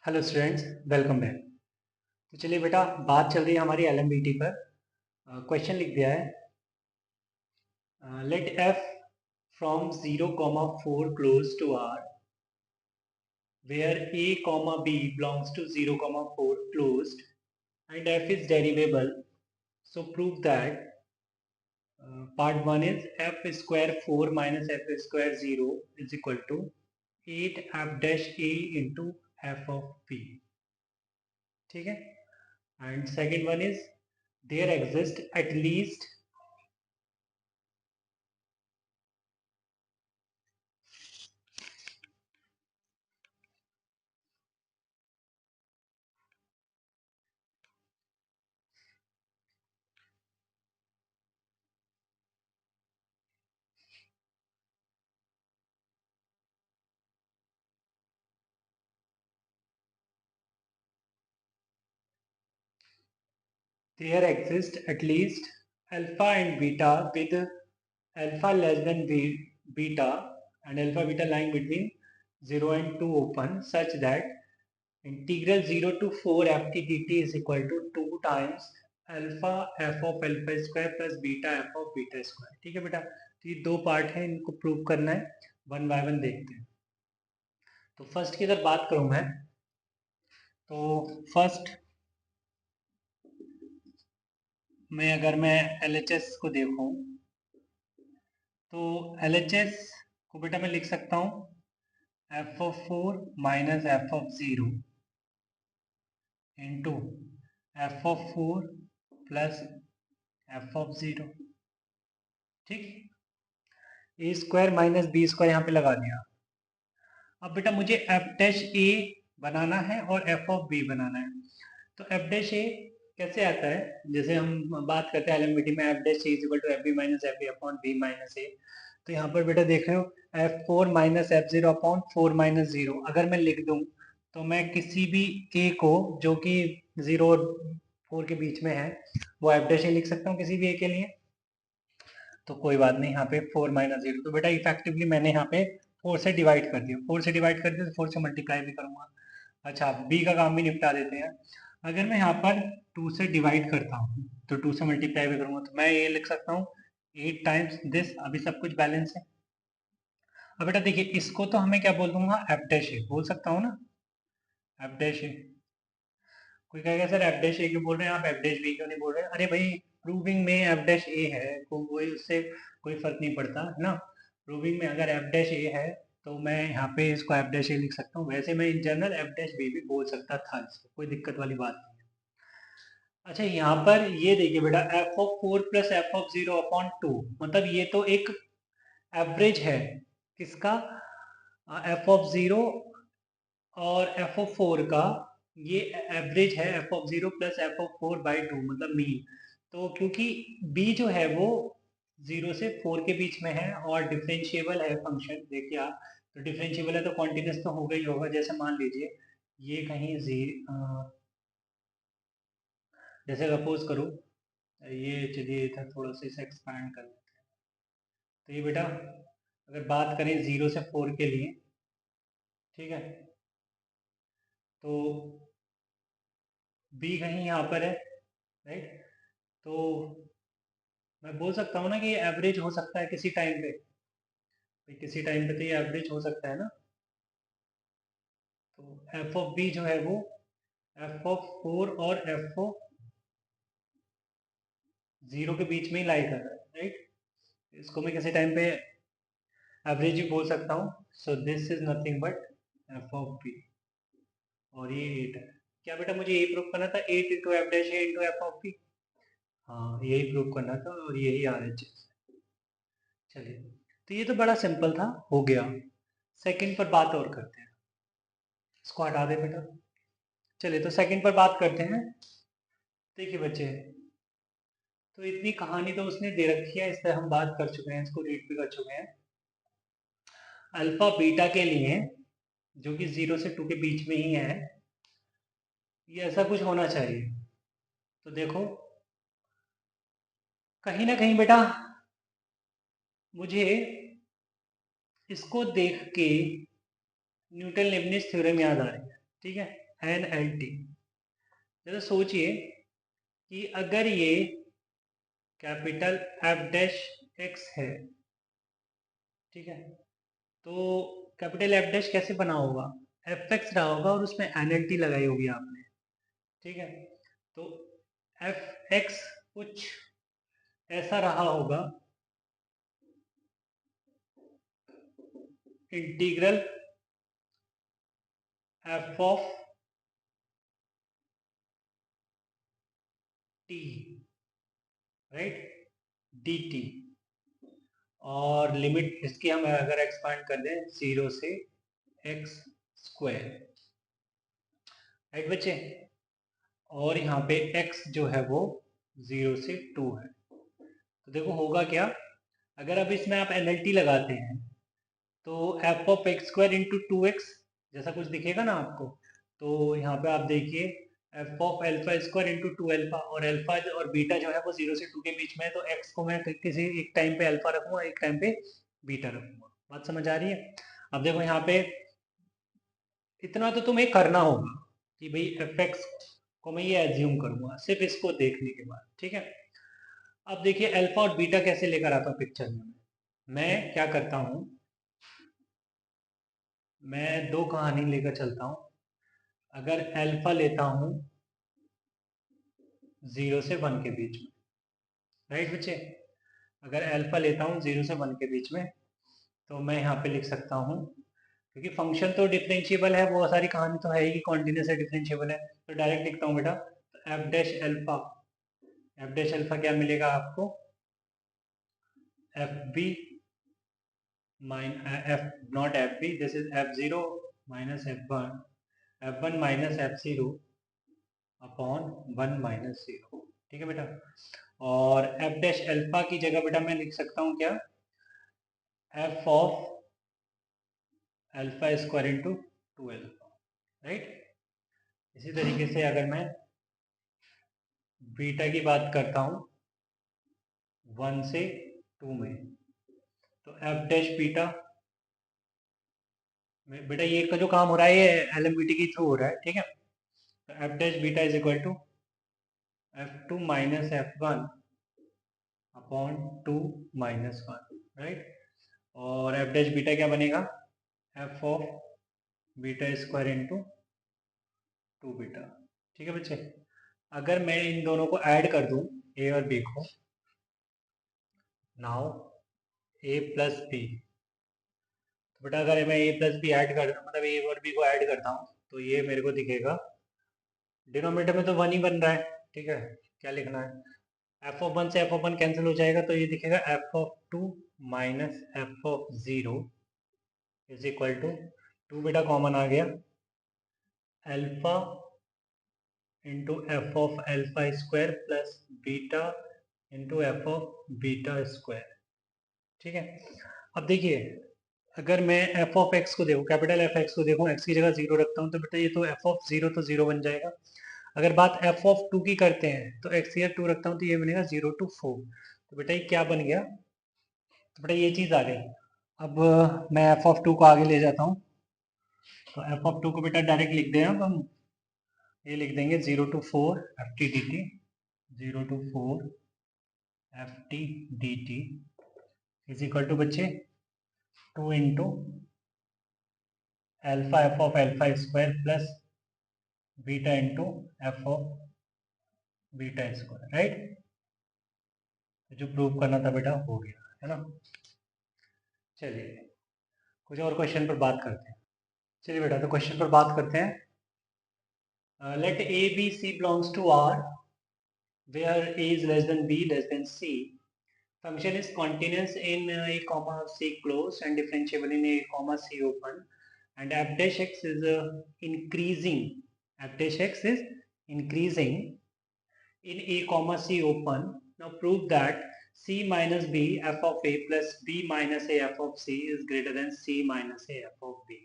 Hello students, welcome back. तो चलिए बेटा, बात चल रही है हमारी एलएमबीटी पर। क्वेश्चन लिख दिया है, let F from 0,4 close to R where a comma b belongs to 0,4 closed and f is derivable. So prove that part 1 is f square 4 minus f square 0 is equal to 8 f dash a into f of b. ठीक है। And second one is there exist at least there exist at least alpha and beta with alpha less than beta and alpha beta lying between 0 and 2 open such that integral 0 to 4 ft dt is equal to 2 times alpha f of alpha square plus beta f of beta square। ठीक है बेटा, तो ये दो part है, इनको prove करना है। वन बाय वन देखते हैं। तो फर्स्ट की अगर बात करूं मैं, तो फर्स्ट में अगर मैं LHS को देखूं तो LHS को बेटा मैं लिख सकता हूं F of 4 minus F of 0 into F of 4 plus F of 0। ठीक, ए स्क्वायर माइनस बी स्क्वायर यहाँ पे लगा दिया। अब बेटा मुझे एफ डैश ए बनाना है और एफ ऑफ बी बनाना है। तो एफ डैश ए कैसे आता है, जैसे हम बात करते हैं एलएमबीटी में, f dash a is equal to f b minus f a upon b minus a. तो यहाँ पर बेटा देख रहे हो f four minus f zero upon four minus zero. अगर मैं लिख दूं तो मैं किसी भी ए को जो कि जीरो और फोर के बीच में है वो एफ डैश ए लिख सकता हूँ किसी भी ए के लिए। तो कोई बात नहीं, यहाँ पे फोर माइनस जीरो, तो बेटा इफेक्टिवली मैंने यहाँ पे फोर से डिवाइड कर दिया। फोर से डिवाइड कर दिया तो फोर से मल्टीप्लाई भी करूंगा। अच्छा, बी का काम भी निपटा देते हैं। अगर मैं यहाँ पर टू से डिवाइड करता हूँ तो टू से मल्टीप्लाई भी करूंगा, तो मैं ये लिख सकता हूँ एट टाइम्स दिस। अभी सब कुछ बैलेंस है। अब बेटा देखिए, इसको तो हमें क्या बोल दूंगा, एफ डैश ए बोल सकता हूँ ना, एफ डैश ए। कोई कहेगा सर एफ डैश ए क्यों बोल रहे हैं आप, एफ डैश बी क्यों नहीं बोल रहे हैं? अरे भाई, प्रूविंग में एफ डैश ए है, कोई उससे कोई फर्क नहीं पड़ता है ना। प्रूविंग में अगर एफ डैश ए है तो मैं यहाँ पे इसको एफ डैश ए लिख सकता हूँ। वैसे मैं in general F dash B भी बोल सकता था, इसको कोई दिक्कत वाली बात नहीं है। अच्छा, यहाँ पर ये देखिए बेटा, F of four plus F of zero upon two, मतलब ये तो एक एवरेज है। किसका? एफ ऑफ जीरो और एफ ऑफ फोर का ये एवरेज है, F of zero plus F of four by two, मतलब मीन। तो क्योंकि बी जो है वो जीरो से फोर के बीच में है और डिफरेंशिएबल है फंक्शन, देखिए आप, तो डिफरेंशिएबल है तो कॉन्टिन्यूस तो होगा ही होगा। जैसे मान लीजिए ये कहीं जैसे सपोज करो, ये चलिए इधर थोड़ा सा इसे एक्सपैंड कर लेते हैं। तो ये बेटा अगर बात करें जीरो से फोर के लिए, ठीक है, तो बी कहीं यहाँ पर है, राइट। तो मैं बोल सकता हूँ ना कि ये एवरेज हो सकता है किसी टाइम पे, भाई किसी टाइम पे तो ये एवरेज हो सकता है ना। तो एफ ऑफ बी जो है वो एफ ऑफ फोर और एफ ऑफ जीरो के बीच में ही लाई कर रहा है, राइट। इसको मैं किसी टाइम पे एवरेज भी बोल सकता हूँ। So this is nothing but F of B, और ये एट है। क्या बेटा मुझे यही प्रूव करना था, at into F dash A into F of B. हाँ, यही प्रूव करना था और यही आर एच। चलिए, तो ये तो बड़ा सिंपल था, हो गया। सेकंड पर बात और करते हैं, इसको हटा दे बेटा। चलिए, तो सेकंड पर बात करते हैं। देखिए बच्चे, तो इतनी कहानी तो उसने दे रखी है, इस पर हम बात कर चुके हैं, इसको रीड भी कर चुके हैं। अल्फा बीटा के लिए जो कि जीरो से टू के बीच में ही है, ये ऐसा कुछ होना चाहिए। तो देखो, कहीं ना कहीं बेटा मुझे इसको देख के न्यूटन लेबनिज थ्योरम याद आ रही है। ठीक है, NLT। जरा सोचिए कि अगर ये कैपिटल F डैश एक्स है, ठीक है, तो कैपिटल F डैश कैसे बना होगा? FX रहा होगा और उसमें NLT लगाई होगी आपने, ठीक है। तो FX कुछ ऐसा रहा होगा, integral F of T, right, DT, और लिमिट इसकी हम अगर एक्सपांड कर दें 0 से x स्क्वायर, राइट बच्चे, और यहाँ पे x जो है वो 0 से 2 है। तो देखो होगा क्या, अगर अब इसमें आप NLT लगाते हैं तो f of x square into 2x जैसा कुछ दिखेगा ना आपको। तो यहाँ पे आप देखिए f of alpha square into 2 alpha, और अल्फा और बीटा जो है वो 0 से 2 के बीच में है, तो x को मैं किसी एक टाइम पे अल्फा रखूंगा, एक टाइम पे बीटा रखूंगा। बात समझ आ रही है? अब देखो यहाँ पे इतना तो तुम्हें करना होगा कि भाई fx को मैं ये एज्यूम करूंगा सिर्फ इसको देखने के बाद, ठीक है। अब देखिए अल्फा और बीटा कैसे लेकर आता हूँ पिक्चर में। मैं क्या करता हूँ, मैं दो कहानी लेकर चलता हूँ। अगर अल्फा लेता हूँ 0 से 1 के बीच में, राइट बच्चे, अगर अल्फा लेता हूँ 0 से 1 के बीच में, तो मैं यहाँ पे लिख सकता हूँ, क्योंकि फंक्शन तो डिफरेंशिएबल है, वो सारी कहानी तो है ही, कॉन्टिन्यूस है, डिफरेंशिएबल है, तो डायरेक्ट लिखता हूँ बेटा। तो एफ डैश अल्फा क्या मिलेगा आपको, F B F not F B, this is F0 minus F1 minus F0 upon 1 minus 0, ठीक है बेटा। और एफ डैश अल्फा की जगह बेटा मैं लिख सकता हूँ क्या, F of alpha square into 2 alpha, right. इसी तरीके से अगर मैं बीटा की बात करता हूँ 1 से 2 में, तो एफ डैश बीटा, बेटा ये का जो काम हो रहा है ये LMBT के थ्रू हो रहा है, ठीक है। तो F dash beta is equal to F2 minus F1 upon 2 minus 1, right. और एफ डैश बीटा क्या बनेगा, F of beta square into 2 beta, ठीक है बच्चे। अगर मैं इन दोनों को ऐड कर दूं, ए और बी को, नाउ ए प्लस बी, तो बेटा अगर मैं ए प्लस बी ऐड कर मतलब ए और बी को ऐड करता हूँ, तो ये मेरे को दिखेगा, डिनोमिनेटर में तो 1 ही बन रहा है, ठीक है। क्या लिखना है, एफ ऑफ 1 से एफ ऑफ 1 कैंसिल हो जाएगा, तो ये दिखेगा F of 2 minus F of 0 is equal to 2 बेटा कॉमन आ गया, alpha into F of alpha square plus beta into F of beta square, ठीक है। अब देखिए अगर मैं एफ ऑफ एक्स को देखूँ, कैपिटल एफ एक्स को देखूँ, एक्स की जगह 0 रखता हूँ, तो बेटा ये तो एफ ऑफ 0 तो 0 बन जाएगा। अगर बात एफ ऑफ 2 की करते हैं, तो एक्स की जगह 2 रखता हूँ, तो ये बनेगा 0 to 4, तो बेटा ये क्या बन गया, तो बेटा ये चीज़ आ गई। अब मैं एफ ऑफ 2 को आगे ले जाता हूँ, तो एफ ऑफ 2 को बेटा डायरेक्ट लिख दें, अब हम ये लिख देंगे 0 to 4 F T D T, 0 to 4 F T D T is equal to बच्चे 2 इंटू alpha F of alpha square plus beta into F of beta square, right. जो प्रूव करना था बेटा हो गया, है ना। चलिए कुछ और क्वेश्चन पर बात करते हैं। चलिए बेटा तो क्वेश्चन पर बात करते हैं। Let A B C belongs to R where A is less than B less than C, function is continuous in a comma c closed and differentiable in a comma c open, and f dash x is increasing, f dash x is increasing in a comma c open. Now prove that c minus b f of a plus b minus a f of c is greater than c minus a f of b.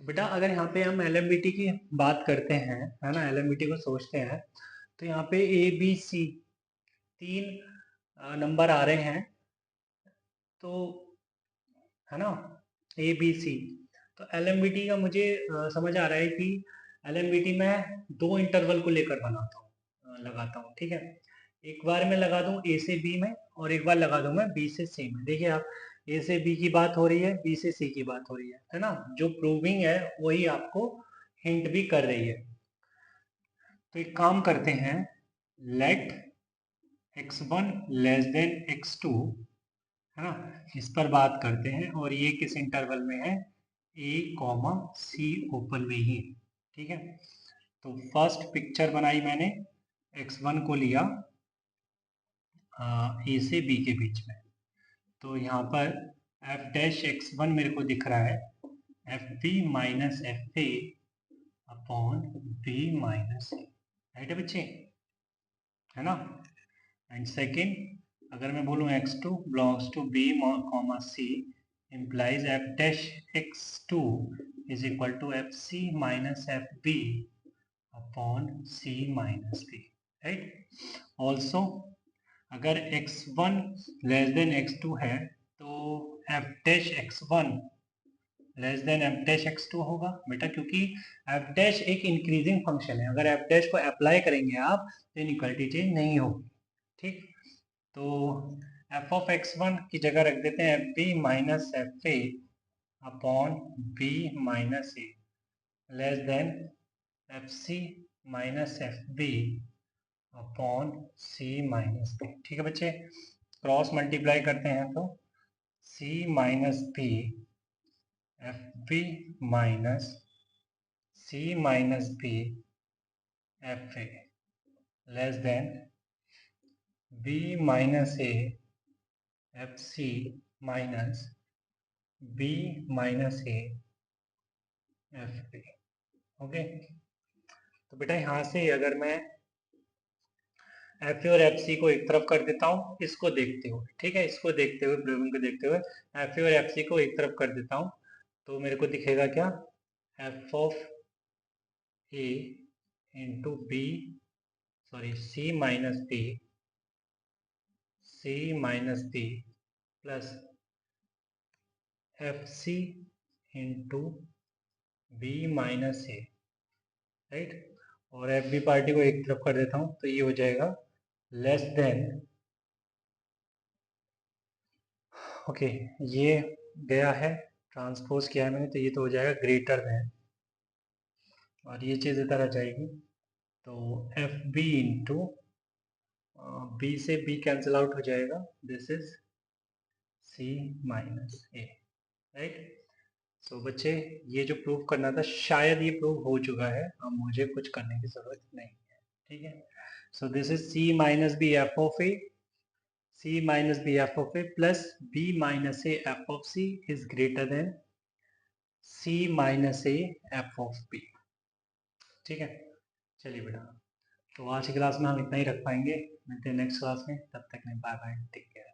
तो बेटा अगर यहाँ पे हम LMBT की बात करते हैं, है ना, LMBT को सोचते हैं, तो यहाँ पे ए बी सी 3 नंबर आ रहे हैं, तो है ना, ए बी सी, तो LMBT का मुझे समझ आ रहा है कि LMBT मैं 2 इंटरवल को लेकर बनाता हूँ, लगाता हूँ, ठीक है। एक बार मैं लगा दूँ A से B में और एक बार लगा दूँ मैं B से C में। देखिए आप, A से B की बात हो रही है, B से C की बात हो रही है ना। जो प्रूविंग है वही आपको हिंट भी कर रही है। तो एक काम करते हैं, late x1 less than x2, है ना, इस पर बात करते हैं। और ये किस इंटरवल में है, A, C ओपन में ही, ठीक है। तो फर्स्ट पिक्चर बनाई मैंने, x1 को लिया A से B के बीच में। तो यहाँ पर f डैश x1 मेरे को दिख रहा है fb minus fa upon b minus a, right है बच्चे, है ना। एंड सेकेंड अगर मैं बोलूँ x2 belongs to b comma c implies f dash x2 is equal to fc minus fb upon c minus b, right। also अगर x1 less than x2 है तो f dash x1 less than f dash x2 होगा बेटा, क्योंकि f dash एक increasing function है। अगर f dash को अप्लाई करेंगे आप तो इनइक्वालिटी चेंज नहीं होगी, ठीक। तो f ऑफ x1 की जगह रख देते हैं fb minus fa upon b minus a less than fc minus fb upon c minus b, ठीक है बच्चे। क्रॉस मल्टीप्लाई करते हैं तो c minus b fb minus c minus b fa less than b minus a fc minus b minus a fb, okay. तो बेटा यहाँ से अगर मैं एफ और एफ सी को एक तरफ कर देता हूँ, इसको देखते हुए, ठीक है, इसको देखते हुए, प्रूविंग को देखते हुए एफ और एफ सी को एक तरफ कर देता हूँ, तो मेरे को दिखेगा क्या, F of A into B, sorry C minus B, C minus B plus F C into B minus A, right. और एफ बी पार्टी को एक तरफ कर देता हूँ तो ये हो जाएगा लेस देन, ओके, ये गया है, ट्रांसपोज किया है मैंने, तो ये तो हो जाएगा ग्रेटर देन, और ये चीज़ इधर आ जाएगी। तो एफ बी इंटू बी से बी कैंसिल आउट हो जाएगा, this is C minus A, right. So बच्चे, ये जो प्रूव करना था शायद ये प्रूव हो चुका है, अब मुझे कुछ करने की ज़रूरत नहीं है, ठीक है। So this is C minus B F of A, c minus b f of a plus b minus a f of c is greater than c minus a f of b, ठीक है। चलिए बेटा, तो आज की class में हम इतना ही रख पाएंगे, मिलते हैं नेक्स्ट क्लास में, तब तक में बाय बाय, टेक केयर।